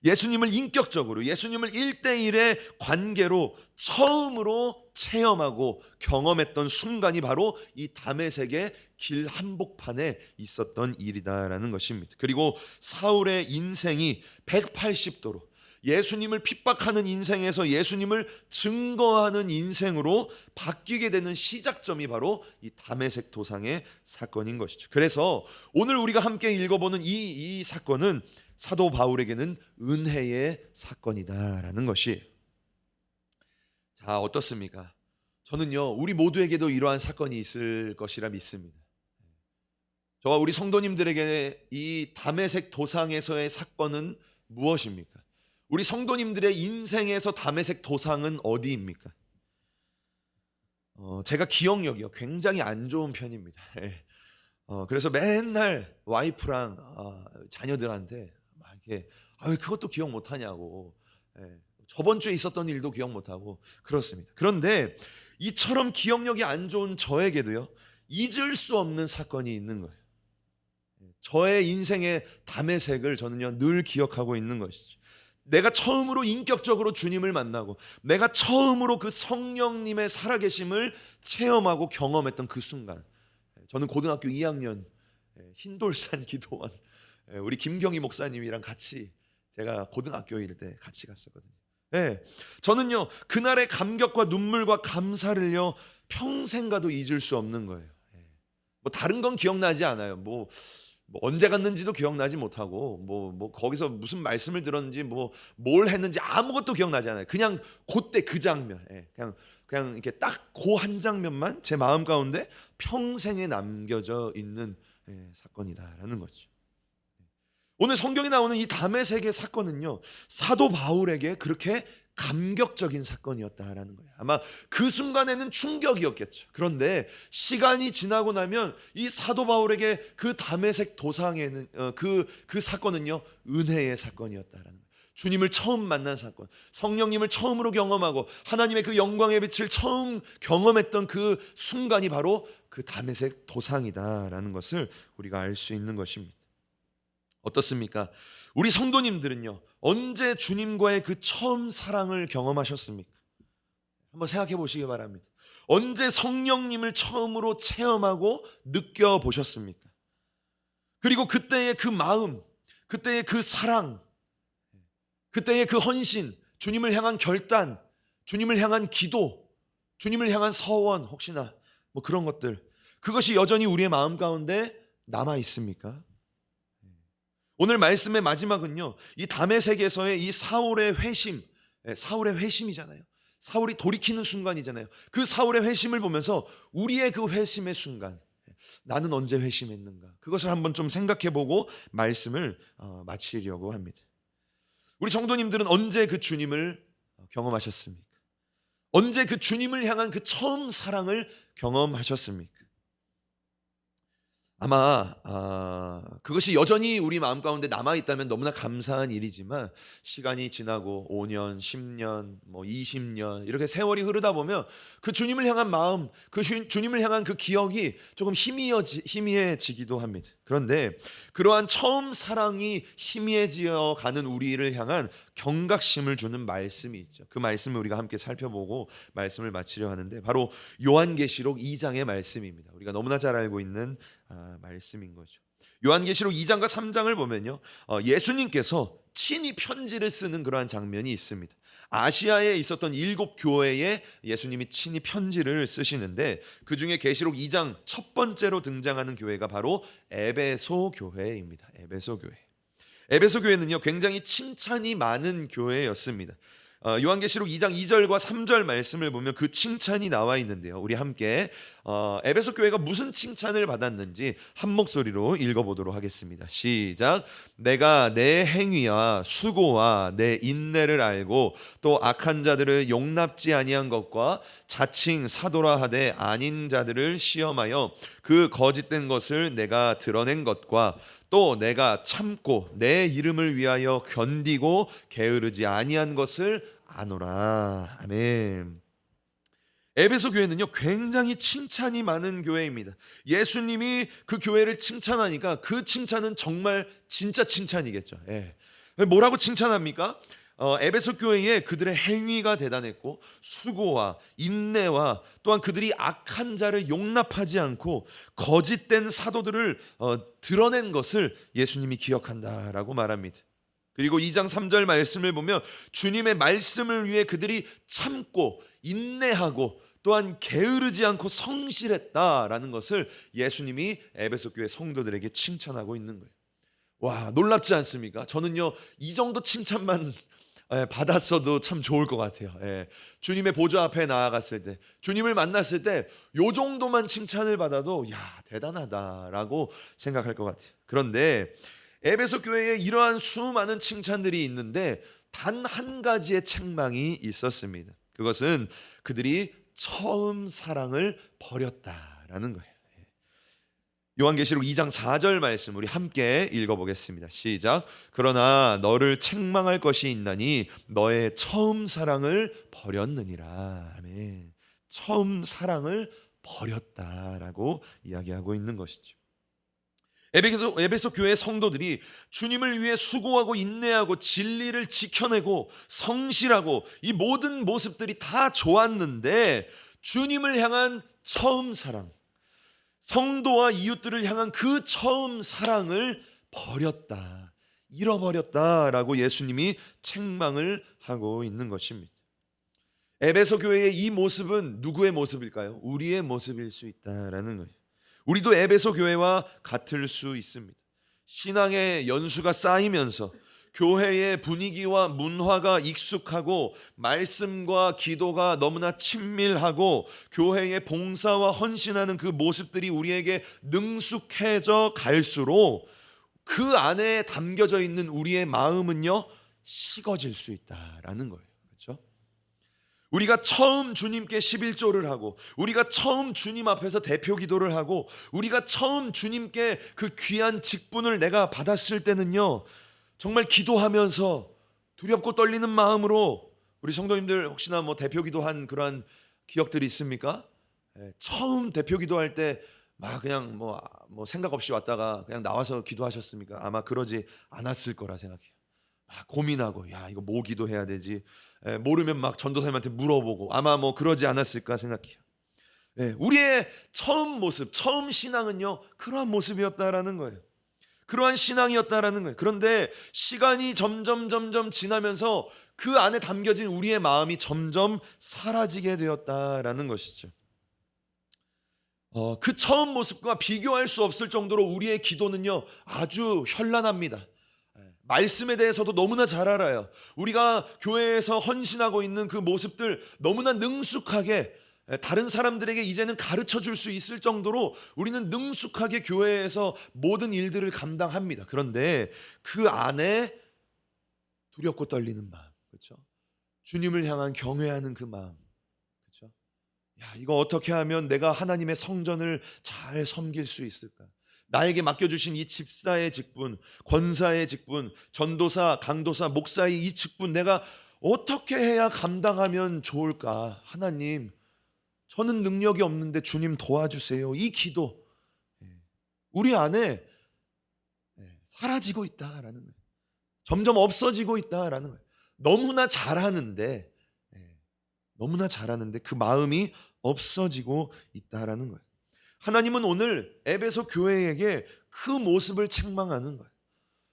예수님을 인격적으로, 예수님을 1대1의 관계로 처음으로 체험하고 경험했던 순간이 바로 이 다메섹의 길 한복판에 있었던 일이다라는 것입니다. 그리고 사울의 인생이 180도로 예수님을 핍박하는 인생에서 예수님을 증거하는 인생으로 바뀌게 되는 시작점이 바로 이 다메섹 도상의 사건인 것이죠. 그래서 오늘 우리가 함께 읽어보는 이 사건은 사도 바울에게는 은혜의 사건이다라는 것이, 자, 어떻습니까? 저는요, 우리 모두에게도 이러한 사건이 있을 것이라 믿습니다. 저와 우리 성도님들에게 이 다메섹 도상에서의 사건은 무엇입니까? 우리 성도님들의 인생에서 다메섹 도상은 어디입니까? 제가 기억력이요 굉장히 안 좋은 편입니다. 예. 그래서 맨날 와이프랑 자녀들한테 막 이렇게 왜 그것도 기억 못하냐고, 예. 저번 주에 있었던 일도 기억 못하고 그렇습니다. 그런데 이처럼 기억력이 안 좋은 저에게도요 잊을 수 없는 사건이 있는 거예요. 저의 인생의 담의색을 저는요 늘 기억하고 있는 것이죠. 내가 처음으로 인격적으로 주님을 만나고 내가 처음으로 그 성령님의 살아계심을 체험하고 경험했던 그 순간, 저는 고등학교 2학년 흰돌산 기도원 우리 김경희 목사님이랑 같이 제가 고등학교일 때 같이 갔었거든요. 예, 저는요 그날의 감격과 눈물과 감사를요 평생 가도 잊을 수 없는 거예요. 뭐 다른 건 기억나지 않아요. 뭐 언제 갔는지도 기억나지 못하고 뭐 거기서 무슨 말씀을 들었는지 뭐 뭘 했는지 아무것도 기억나지 않아요. 그냥 그때 그 장면, 그냥 이렇게 딱 그 한 장면만 제 마음 가운데 평생에 남겨져 있는 사건이다라는 거죠. 오늘 성경에 나오는 이 담의 세계 사건은요 사도 바울에게 그렇게 감격적인 사건이었다라는 거예요. 아마 그 순간에는 충격이었겠죠. 그런데 시간이 지나고 나면 이 사도 바울에게 그 다메섹 도상에는 그 사건은요 은혜의 사건이었다라는 거예요. 주님을 처음 만난 사건, 성령님을 처음으로 경험하고 하나님의 그 영광의 빛을 처음 경험했던 그 순간이 바로 그 다메섹 도상이다라는 것을 우리가 알 수 있는 것입니다. 어떻습니까? 우리 성도님들은요 언제 주님과의 그 처음 사랑을 경험하셨습니까? 한번 생각해 보시기 바랍니다. 언제 성령님을 처음으로 체험하고 느껴보셨습니까? 그리고 그때의 그 마음, 그때의 그 사랑, 그때의 그 헌신, 주님을 향한 결단, 주님을 향한 기도, 주님을 향한 서원, 혹시나 뭐 그런 것들, 그것이 여전히 우리의 마음 가운데 남아 있습니까? 오늘 말씀의 마지막은요 이 다메섹에서의 이 사울의 회심, 사울의 회심이잖아요. 사울이 돌이키는 순간이잖아요. 그 사울의 회심을 보면서 우리의 그 회심의 순간, 나는 언제 회심했는가, 그것을 한번 좀 생각해보고 말씀을 마치려고 합니다. 우리 성도님들은 언제 그 주님을 경험하셨습니까? 언제 그 주님을 향한 그 처음 사랑을 경험하셨습니까? 아마 그것이 여전히 우리 마음 가운데 남아있다면 너무나 감사한 일이지만 시간이 지나고 5년, 10년, 뭐 20년 이렇게 세월이 흐르다 보면 그 주님을 향한 마음, 그 주님을 향한 그 기억이 조금 희미해지기도 합니다. 그런데 그러한 처음 사랑이 희미해지어 가는 우리를 향한 경각심을 주는 말씀이 있죠. 그 말씀을 우리가 함께 살펴보고 말씀을 마치려 하는데 바로 요한계시록 2장의 말씀입니다. 우리가 너무나 잘 알고 있는 말씀인 거죠. 요한계시록 2장과 3장을 보면요 예수님께서 친히 편지를 쓰는 그러한 장면이 있습니다. 아시아에 있었던 7교회에 예수님이 친히 편지를 쓰시는데 그 중에 계시록 2장 첫 번째로 등장하는 교회가 바로 에베소 교회입니다. 에베소 교회. 에베소 교회는요 굉장히 칭찬이 많은 교회였습니다. 요한계시록 2장 2절과 3절 말씀을 보면 그 칭찬이 나와 있는데요. 우리 함께 에베소 교회가 무슨 칭찬을 받았는지 한 목소리로 읽어보도록 하겠습니다. 시작. 내가 내 행위와 수고와 내 인내를 알고 또 악한 자들을 용납지 아니한 것과 자칭 사도라 하되 아닌 자들을 시험하여 그 거짓된 것을 내가 드러낸 것과 또 내가 참고 내 이름을 위하여 견디고 게으르지 아니한 것을 아노라. 아멘. 에베소 교회는요 굉장히 칭찬이 많은 교회입니다. 예수님이 그 교회를 칭찬하니까 그 칭찬은 정말 진짜 칭찬이겠죠. 뭐라고 칭찬합니까? 에베소 교회에 그들의 행위가 대단했고 수고와 인내와 또한 그들이 악한 자를 용납하지 않고 거짓된 사도들을 드러낸 것을 예수님이 기억한다라고 말합니다. 그리고 2장 3절 말씀을 보면 주님의 말씀을 위해 그들이 참고 인내하고 또한 게으르지 않고 성실했다라는 것을 예수님이 에베소 교회 성도들에게 칭찬하고 있는 거예요. 와, 놀랍지 않습니까? 저는요 이 정도 칭찬만 받았어도 참 좋을 것 같아요. 주님의 보좌 앞에 나아갔을 때, 주님을 만났을 때 요 정도만 칭찬을 받아도 야 대단하다라고 생각할 것 같아요. 그런데 에베소 교회에 이러한 수많은 칭찬들이 있는데 단 한 가지의 책망이 있었습니다. 그것은 그들이 처음 사랑을 버렸다라는 거예요. 요한계시록 2장 4절 말씀 우리 함께 읽어보겠습니다. 시작. 그러나 너를 책망할 것이 있나니 너의 처음 사랑을 버렸느니라. 아멘. 처음 사랑을 버렸다라고 이야기하고 있는 것이죠. 에베소 교회 성도들이 주님을 위해 수고하고 인내하고 진리를 지켜내고 성실하고 이 모든 모습들이 다 좋았는데 주님을 향한 처음 사랑, 성도와 이웃들을 향한 그 처음 사랑을 버렸다, 잃어버렸다라고 예수님이 책망을 하고 있는 것입니다. 에베소 교회의 이 모습은 누구의 모습일까요? 우리의 모습일 수 있다라는 거예요. 우리도 에베소 교회와 같을 수 있습니다. 신앙의 연수가 쌓이면서 교회의 분위기와 문화가 익숙하고 말씀과 기도가 너무나 친밀하고 교회의 봉사와 헌신하는 그 모습들이 우리에게 능숙해져 갈수록 그 안에 담겨져 있는 우리의 마음은요, 식어질 수 있다라는 거예요. 그렇죠? 우리가 처음 주님께 11조를 하고 우리가 처음 주님 앞에서 대표 기도를 하고 우리가 처음 주님께 그 귀한 직분을 내가 받았을 때는요, 정말 기도하면서 두렵고 떨리는 마음으로, 우리 성도님들 혹시나 뭐 대표 기도한 그러한 기억들이 있습니까? 처음 대표 기도할 때 막 그냥 뭐 생각 없이 왔다가 그냥 나와서 기도하셨습니까? 아마 그러지 않았을 거라 생각해요. 고민하고 야 이거 뭐 기도해야 되지? 모르면 막 전도사님한테 물어보고 아마 뭐 그러지 않았을까 생각해요. 우리의 처음 모습, 처음 신앙은요 그러한 모습이었다라는 거예요. 그러한 신앙이었다라는 거예요. 그런데 시간이 점점 지나면서 그 안에 담겨진 우리의 마음이 점점 사라지게 되었다라는 것이죠. 그 처음 모습과 비교할 수 없을 정도로 우리의 기도는요 아주 현란합니다. 말씀에 대해서도 너무나 잘 알아요. 우리가 교회에서 헌신하고 있는 그 모습들 너무나 능숙하게 다른 사람들에게 이제는 가르쳐 줄 수 있을 정도로 우리는 능숙하게 교회에서 모든 일들을 감당합니다. 그런데 그 안에 두렵고 떨리는 마음, 그렇죠? 주님을 향한 경외하는 그 마음, 그렇죠? 야, 이거 어떻게 하면 내가 하나님의 성전을 잘 섬길 수 있을까? 나에게 맡겨주신 이 집사의 직분, 권사의 직분, 전도사, 강도사, 목사의 이 직분 내가 어떻게 해야 감당하면 좋을까? 하나님, 저는 능력이 없는데 주님 도와주세요. 이 기도 우리 안에 사라지고 있다라는 거예요. 점점 없어지고 있다라는 거예요. 너무나 잘하는데 그 마음이 없어지고 있다라는 거예요. 하나님은 오늘 에베소 교회에게 그 모습을 책망하는 거예요.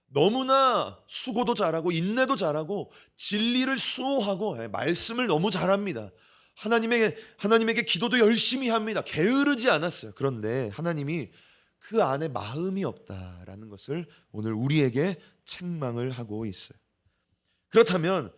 너무나 수고도 잘하고 인내도 잘하고 진리를 수호하고 말씀을 너무 잘합니다. 하나님에게 기도도 열심히 합니다. 게으르지 않았어요. 그런데 하나님이 그 안에 마음이 없다라는 것을 오늘 우리에게 책망을 하고 있어요. 그렇다면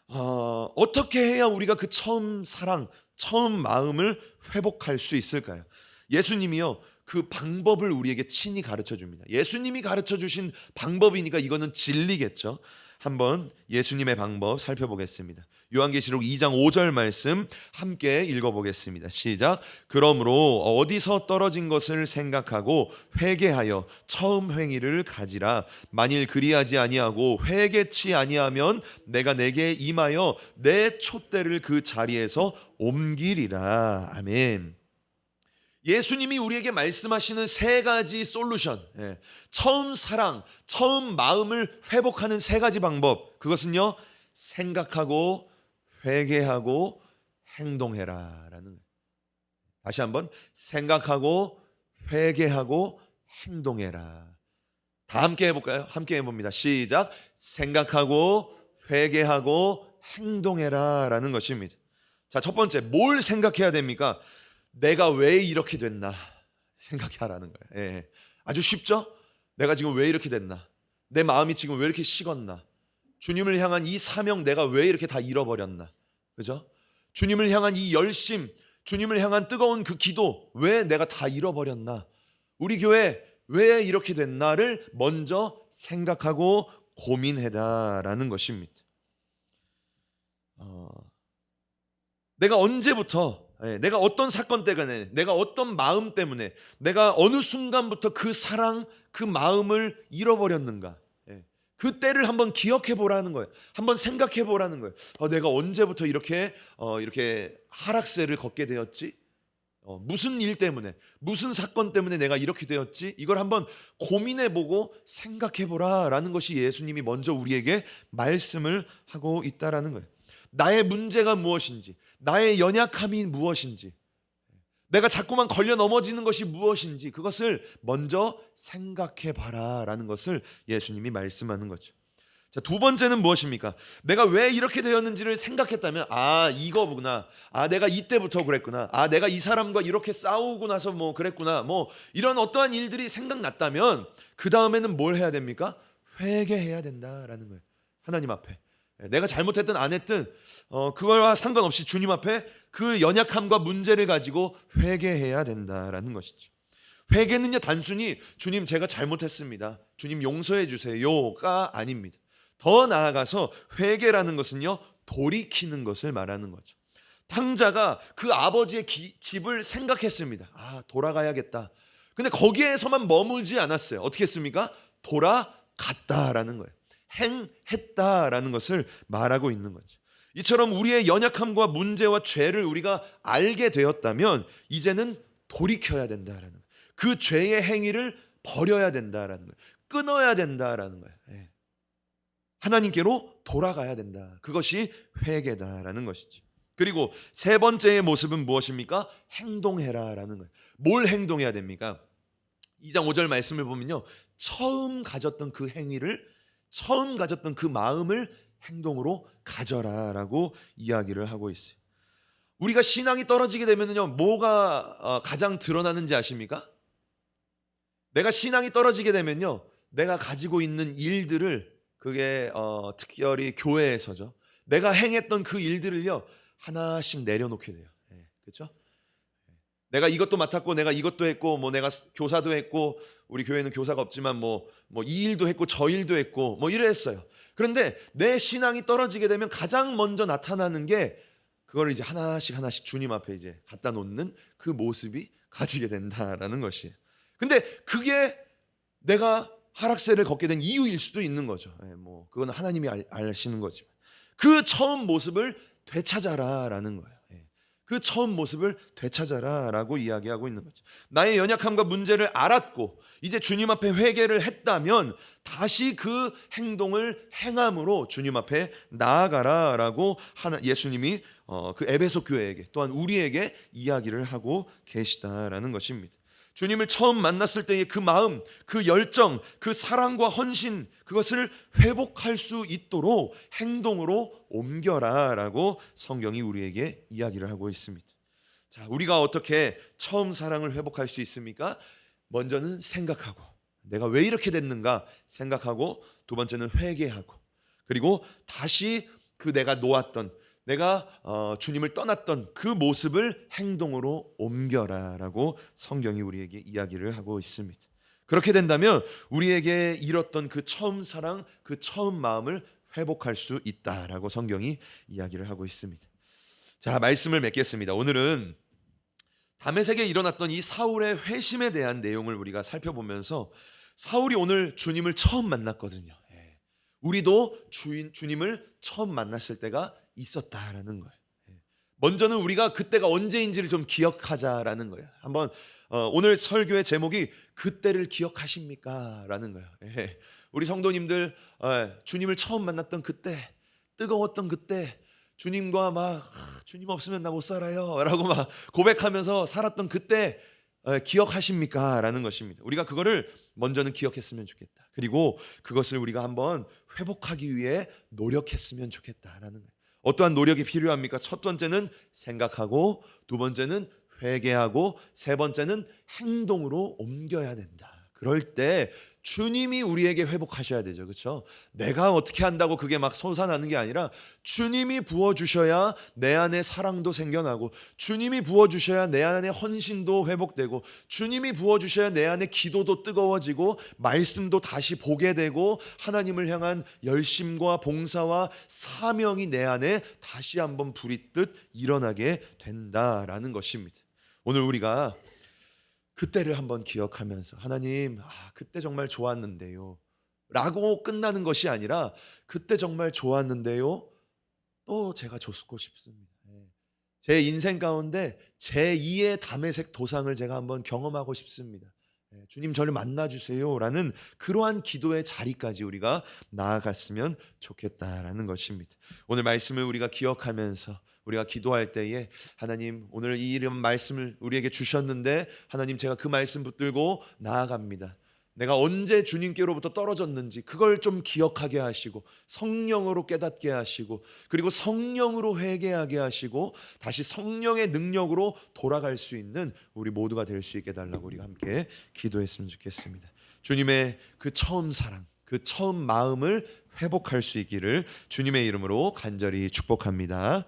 어떻게 해야 우리가 그 처음 사랑, 처음 마음을 회복할 수 있을까요? 예수님이요 그 방법을 우리에게 친히 가르쳐 줍니다. 예수님이 가르쳐 주신 방법이니까 이거는 진리겠죠. 한번 예수님의 방법 살펴보겠습니다. 요한계시록 2장 5절 말씀 함께 읽어보겠습니다. 시작. 그러므로 어디서 떨어진 것을 생각하고 회개하여 처음 행위를 가지라. 만일 그리하지 아니하고 회개치 아니하면 내가 내게 임하여 내 촛대를 그 자리에서 옮기리라. 아멘. 예수님이 우리에게 말씀하시는 세 가지 솔루션, 처음 사랑, 처음 마음을 회복하는 세 가지 방법, 그것은요 생각하고 회개하고 행동해라 라는 거예요. 다시 한번 생각하고 회개하고 행동해라. 다 함께 해볼까요? 함께 해봅니다. 시작. 생각하고 회개하고 행동해라 라는 것입니다. 자, 첫 번째 뭘 생각해야 됩니까? 내가 왜 이렇게 됐나 생각하라는 거예요. 아주 쉽죠? 내가 지금 왜 이렇게 됐나? 내 마음이 지금 왜 이렇게 식었나? 주님을 향한 이 사명 내가 왜 이렇게 다 잃어버렸나? 그죠? 주님을 향한 이 열심, 주님을 향한 뜨거운 그 기도 왜 내가 다 잃어버렸나? 우리 교회 왜 이렇게 됐나를 먼저 생각하고 고민해라라는 것입니다. 내가 언제부터 내가 어떤 사건 때문에, 내가 어떤 마음 때문에, 내가 어느 순간부터 그 사랑, 그 마음을 잃어버렸는가. 그 때를 한번 기억해 보라는 거예요. 한번 생각해 보라는 거예요. 내가 언제부터 이렇게 하락세를 걷게 되었지? 무슨 일 때문에, 무슨 사건 때문에 내가 이렇게 되었지? 이걸 한번 고민해 보고 생각해 보라라는 것이 예수님이 먼저 우리에게 말씀을 하고 있다라는 거예요. 나의 문제가 무엇인지, 나의 연약함이 무엇인지, 내가 자꾸만 걸려 넘어지는 것이 무엇인지 그것을 먼저 생각해 봐라라는 것을 예수님이 말씀하는 거죠. 자, 두 번째는 무엇입니까? 내가 왜 이렇게 되었는지를 생각했다면, 이거구나. 내가 이때부터 그랬구나. 내가 이 사람과 이렇게 싸우고 나서 뭐 그랬구나. 뭐 이런 어떠한 일들이 생각났다면 그 다음에는 뭘 해야 됩니까? 회개해야 된다라는 거예요. 하나님 앞에. 내가 잘못했든 안 했든 그거와 상관없이 주님 앞에 그 연약함과 문제를 가지고 회개해야 된다라는 것이죠. 회개는요, 단순히 주님 제가 잘못했습니다, 주님 용서해 주세요가 아닙니다. 더 나아가서 회개라는 것은요, 돌이키는 것을 말하는 거죠. 탕자가 그 아버지의 집을 생각했습니다. 돌아가야겠다. 근데 거기에서만 머물지 않았어요. 어떻게 했습니까? 돌아갔다라는 거예요. 행했다라는 것을 말하고 있는 거죠. 이처럼 우리의 연약함과 문제와 죄를 우리가 알게 되었다면 이제는 돌이켜야 된다라는 거예요. 그 죄의 행위를 버려야 된다라는 거예요. 끊어야 된다라는 거예요. 하나님께로 돌아가야 된다. 그것이 회개다라는 것이죠. 그리고 세 번째의 모습은 무엇입니까? 행동해라라는 거예요. 뭘 행동해야 됩니까? 2장 5절 말씀을 보면요, 처음 가졌던 그 행위를, 처음 가졌던 그 마음을 행동으로 가져라라고 이야기를 하고 있어요. 우리가 신앙이 떨어지게 되면요, 뭐가 가장 드러나는지 아십니까? 내가 신앙이 떨어지게 되면요, 내가 가지고 있는 일들을, 그게 특별히 교회에서죠, 내가 행했던 그 일들을요 하나씩 내려놓게 돼요. 그렇죠? 내가 이것도 맡았고, 내가 이것도 했고, 뭐 내가 교사도 했고, 우리 교회는 교사가 없지만 뭐 이 일도 했고 저 일도 했고 뭐 이랬어요. 그런데 내 신앙이 떨어지게 되면 가장 먼저 나타나는 게 그걸 이제 하나씩 주님 앞에 이제 갖다 놓는 그 모습이 가지게 된다라는 것이에요. 근데 그게 내가 하락세를 걷게 된 이유일 수도 있는 거죠. 뭐 그건 하나님이 아시는 거지만 그 처음 모습을 되찾아라라는 거예요. 그 처음 모습을 되찾아라라고 이야기하고 있는 거죠. 나의 연약함과 문제를 알았고 이제 주님 앞에 회개를 했다면 다시 그 행동을 행함으로 주님 앞에 나아가라라고 예수님이 그 에베소 교회에게, 또한 우리에게 이야기를 하고 계시다라는 것입니다. 주님을 처음 만났을 때의 그 마음, 그 열정, 그 사랑과 헌신, 그것을 회복할 수 있도록 행동으로 옮겨라라고 성경이 우리에게 이야기를 하고 있습니다. 자, 우리가 어떻게 처음 사랑을 회복할 수 있습니까? 먼저는 생각하고, 내가 왜 이렇게 됐는가 생각하고, 두 번째는 회개하고, 그리고 다시 그 내가 놓았던, 내가 주님을 떠났던 그 모습을 행동으로 옮겨라라고 성경이 우리에게 이야기를 하고 있습니다. 그렇게 된다면 우리에게 잃었던 그 처음 사랑, 그 처음 마음을 회복할 수 있다라고 성경이 이야기를 하고 있습니다. 자, 말씀을 맺겠습니다. 오늘은 다메섹에 일어났던 이 사울의 회심에 대한 내용을 우리가 살펴보면서, 사울이 오늘 주님을 처음 만났거든요. 우리도 주님을 처음 만났을 때가 있었다라는 거예요. 먼저는 우리가 그때가 언제인지를 좀 기억하자라는 거예요. 한번 오늘 설교의 제목이 그때를 기억하십니까? 라는 거예요. 우리 성도님들 주님을 처음 만났던 그때, 뜨거웠던 그때, 주님과 막 주님 없으면 나 못 살아요 라고 막 고백하면서 살았던 그때 기억하십니까? 라는 것입니다. 우리가 그거를 먼저는 기억했으면 좋겠다. 그리고 그것을 우리가 한번 회복하기 위해 노력했으면 좋겠다라는 거예요. 어떠한 노력이 필요합니까? 첫 번째는 생각하고, 두 번째는 회개하고, 세 번째는 행동으로 옮겨야 된다. 그럴 때 주님이 우리에게 회복하셔야 되죠. 그렇죠? 내가 어떻게 한다고 그게 막 솟아나는 게 아니라 주님이 부어 주셔야 내 안에 사랑도 생겨나고, 주님이 부어 주셔야 내 안에 헌신도 회복되고, 주님이 부어 주셔야 내 안에 기도도 뜨거워지고, 말씀도 다시 보게 되고, 하나님을 향한 열심과 봉사와 사명이 내 안에 다시 한번 불이 뜨 일어나게 된다라는 것입니다. 오늘 우리가 그때를 한번 기억하면서, 하나님, 그때 정말 좋았는데요 라고 끝나는 것이 아니라, 그때 정말 좋았는데요 또 제가 줬고 싶습니다. 제 인생 가운데 제2의 다메섹 도상을 제가 한번 경험하고 싶습니다. 주님, 저를 만나주세요 라는 그러한 기도의 자리까지 우리가 나아갔으면 좋겠다라는 것입니다. 오늘 말씀을 우리가 기억하면서 우리가 기도할 때에, 하나님, 오늘 이 이름 말씀을 우리에게 주셨는데, 하나님, 제가 그 말씀 붙들고 나아갑니다. 내가 언제 주님께로부터 떨어졌는지 그걸 좀 기억하게 하시고, 성령으로 깨닫게 하시고, 그리고 성령으로 회개하게 하시고, 다시 성령의 능력으로 돌아갈 수 있는 우리 모두가 될 수 있게 달라고 우리가 함께 기도했으면 좋겠습니다. 주님의 그 처음 사랑, 그 처음 마음을 회복할 수 있기를 주님의 이름으로 간절히 축복합니다.